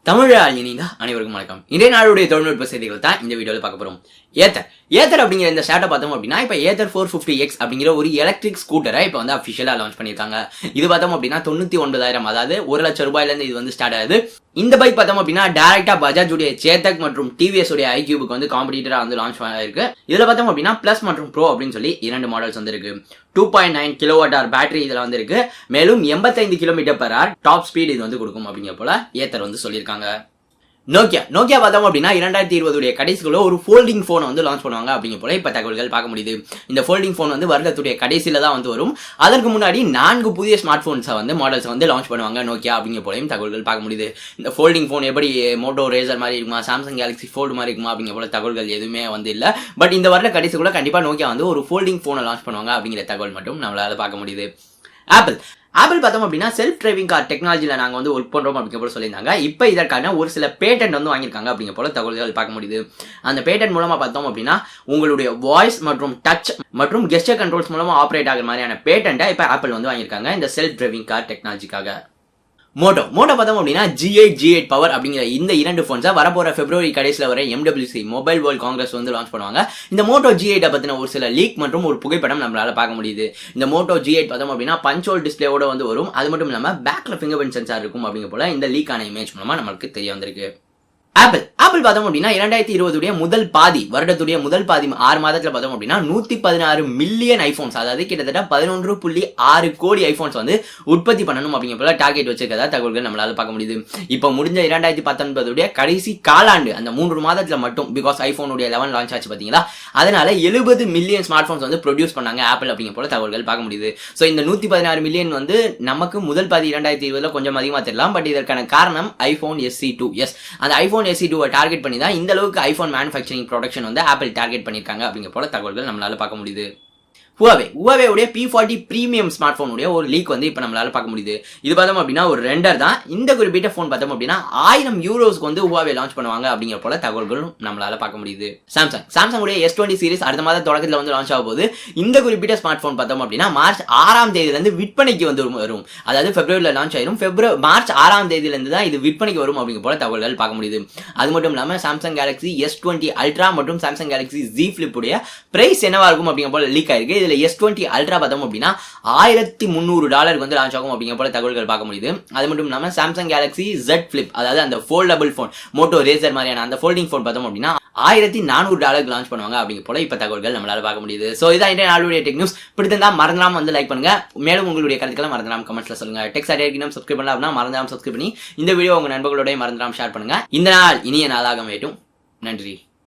தமிழ் இனிங்க அனைவருக்கும் வணக்கம். இன்றைய நாளுடைய தொழில்நுட்ப செய்திகள் தான் இந்த வீடியோவில் பார்க்க போறோம். ஏத்தர் அப்படிங்கிற இந்த ஸ்டார்ட் பார்த்தோம் அப்படின்னா இப்போ Ather 450x அப்படிங்கிற ஒரு எலக்ட்ரிக் ஸ்கூட்டரை இப்போ வந்து அஃபிஷியலா லான்ச் பண்ணியிருக்காங்க. இது பார்த்தோம் அப்படின்னா 99,000 அதாவது ₹1,00,000 இது வந்து ஸ்டார்ட் ஆகுது. இந்த பைக் பார்த்தோம் அப்படின்னா டைரக்டா பஜாஜ் உடைய சேத்தக் மற்றும் டிவிஎஸ் உடைய iQube வந்து காம்படிட்டரா வந்து லான்ச் ஆயிருக்கு. இதுல பார்த்தோம் அப்படின்னா பிளஸ் மற்றும் ப்ரோ அப்படின்னு சொல்லி இரண்டு மாடல்ஸ் வந்து இருக்கு. 2.9 kWh பேட்டரி இதுல வந்து இருக்கு. மேலும் 85 km/h டாப் ஸ்பீட் இது வந்து கொடுக்கும் அப்படிங்கிற போல ஏத்தர் வந்து சொல்லியிருக்காங்க. நோக்கியா பார்த்தோம் அப்படின்னா 2020 கடைசிக்குள்ள ஒரு ஃபோல்டிங் போன் வந்து லான்ச் பண்ணுவாங்க அப்படிங்கிற போல இப்ப தகவல்கள் பார்க்க முடியுது. இந்த ஃபோல்டிங் போன் வந்து வருடத்துடைய கடைசியில தான் வந்து வரும். அதற்கு முன்னாடி 4 புதிய ஸ்மார்ட் போன்ஸை வந்து மாடல்ஸ் வந்து லான்ச் பண்ணுவாங்க நோக்கியா அப்படிங்கிற போலையும் தகவல்கள் பார்க்க முடியுது. இந்த ஃபோல்டிங் போன் எப்படி மோட்டோ ரேசர் மாதிரி இருக்குமா, சாம்சங் கேலக்ஸி ஃபோல்டு மாதிரி இருக்குமா அப்படிங்கிற போல தகவல்கள் எதுவுமே வந்து இல்ல. பட் இந்த வருட கடைசிக்குள்ள கண்டிப்பா நோக்கியா வந்து ஒரு ஃபோல்டிங் போனை லான்ச் பண்ணுவாங்க அப்படிங்கிற தகவல் மட்டும் நம்மளால பார்க்க முடியுது. ஆப்பிள் பார்த்தோம் அப்படின்னா செல்ஃப் டிரைவிங் கார் டெக்னாலஜியில் நாங்கள் வந்து ஒர்க் பண்ணுறோம் அப்படிங்கிற போல சொல்லியிருந்தாங்க. இப்போ இதற்கான ஒரு சில பேட்டன்ட் வந்து வாங்கியிருக்காங்க அப்படிங்கிற போல தகவல்கள் பார்க்க முடியுது. அந்த பேட்டன்ட் மூலமாக பார்த்தோம் அப்படின்னா உங்களுடைய வாய்ஸ் மற்றும் டச் மற்றும் கெஸ்டர் கண்ட்ரோல்ஸ் மூலமாக ஆப்ரேட் ஆகிற மாதிரியான பேட்டன்ட்டை இப்போ ஆப்பிள் வந்து வாங்கியிருக்காங்க இந்த செல்ஃப் டிரைவிங் கார் டெக்னாலஜிக்காக. மோட்டோ பார்த்தோம் அப்படின்னா G8 பவர் அப்படிங்கிற இந்த இரண்டு போன்ஸை வரப்போற பிப்ரவரி கடைசியில் வரை MWC மொபைல் வேர்ல்ட் காங்கிரஸ் வந்து லான்ச் பண்ணுவாங்க. இந்த மோட்டோ G8 பத்தின ஒரு சில லீக் மற்றும் ஒரு புகைப்படம் நம்மளால பார்க்க முடியுது. இந்த மோட்டோ G8 பார்த்தோம் அப்படின்னா பஞ்ச் ஹோல் டிஸ்பிளேவோட வந்து வரும். அது மட்டும் இல்லாம பேக்ல ஃபிங்கர் பிரிண்ட் சென்சார் இருக்கும் அப்படிங்கிற போல இந்த லீக்கான இமேஜ் மூலமா நம்மளுக்கு தெரிய வந்திருக்கு. ஆப்பிள் பார்த்தோம் அப்படின்னா 2020 முதல் பாதி வருடத்துடைய முதல் பாதி 6 மாதத்துல பார்த்தோம் அப்படின்னா 116 மில்லியன் ஐபோன்ஸ் அதாவது கிட்டத்தட்ட 11.6 கோடி ஐபோன்ஸ் வந்து உற்பத்தி பண்ணணும் அப்படிங்கிற போல டார்கெட் வச்சிருக்கதா தகவல்கள் நம்மளால பார்க்க முடியுது. இப்போ முடிஞ்ச 2019 கடைசி காலாண்டு அந்த 3 மாதத்துல மட்டும் பிகாஸ் ஐபோனுடைய 11 லான்ச் ஆச்சு பாத்தீங்களா, அதனால 70 மில்லியன் ஸ்மார்ட் போன்ஸ் வந்து ப்ரொடியூஸ் பண்ணாங்க ஆப்பிள் அப்படிங்கிற போல தகவல்கள் பார்க்க முடியுது. ஸோ இந்த 116 மில்லியன் வந்து நமக்கு முதல் பாதி 2020 கொஞ்சம் அதிகமாக தெரியலாம். பட் இதற்கான காரணம் ஐபோன் SE2 அந்த ஐபோன் SE2 டார்கெட் பண்ணி தான் இந்த அளவுக்கு ஐபோன் மேனுஃபேக்சரிங் ப்ரொடக்ஷன் வந்து ஆப்பிள் டார்கெட் பண்ணிருக்காங்க அப்படிங்கிற போல தகவல்கள் நம்மளால பார்க்க முடியுது. Huawei உடைய P40 பிரீமியம் ஸ்மார்ட் போனுடைய ஒரு லீக் வந்து இப்ப நம்மளால பார்க்க முடியுது. இது பார்த்தோம் அப்படின்னா ஒரு ரெண்டர் தான். இந்த குறிப்பிட்ட போன் பார்த்தோம் அப்படின்னா €1000 வந்து Huawei லான்ச் பண்ணுவாங்க அப்படிங்கிற போல தகவல்களும் நம்மளால பார்க்க முடியுது. சாம்சங் உடைய S20 சீரிஸ் அடுத்த மாத தொடக்கத்தில் வந்து லான்ச் ஆக போகுது. இந்த குறிப்பிட்ட ஸ்மார்ட் போன் பார்த்தோம் அப்படின்னா மார்ச் 6ஆம் தேதியில இருந்து விற்பனைக்கு வந்து வரும். அதாவது பிப்ரவரியில் லான்ச் ஆயிரும். மார்ச் 6ஆம் தேதியில இருந்து தான் இது விற்பனைக்கு வரும் அப்படிங்கிற போல தகவல்கள் பார்க்க முடியுது. அது மட்டும் இல்லாம சாம்சங் கேலக்ஸி S20 அல்ட்ரா மற்றும் சாம்சங் கேலக்ஸி Z Flip உடைய பிரைஸ் என்னவா இருக்கும் அப்படிங்கிற போல லீக் ஆயிருக்கு. இதுல S20 அல்ட்ரா பார்த்தோம் அப்படின்னா $1,300 வந்து லான்ச் ஆகும் அப்படிங்கிற போல தகவல்கள் பார்க்க முடியுது. அது மட்டும் இல்லாம சாம்சங் கேலக்ஸி Z Flip அதாவது அந்த ஃபோல்டபிள் போன் மோட்டோ ரேசர் மாதிரியான அந்த ஃபோல்டிங் போன் பார்த்தோம் அப்படின்னா $1,400 லான்ச் பண்ணுவாங்க அப்படிங்கிற போல இப்ப தகவல்கள் நம்மளால பார்க்க முடியுது. சோ இதான் இன்றைய நாளுடைய டெக் நியூஸ். பிடித்திருந்தா மறந்துடாம வந்து லைக் பண்ணுங்க. மேலும் உங்களுடைய கருத்துக்களை மறந்துடாம கமெண்ட்ஸ்ல சொல்லுங்க. டெக் சாட்டியர் சப்ஸ்கிரைப் பண்ணலாம் அப்படின்னா மறந்துடாம சப்ஸ்கிரைப் பண்ணி இந்த வீடியோ உங்க நண்பர்களோட மறந்துடாம ஷேர் பண்ணுங்க. இந்த நாள் இனிய நாளாக அமையட்டும். நன்றி.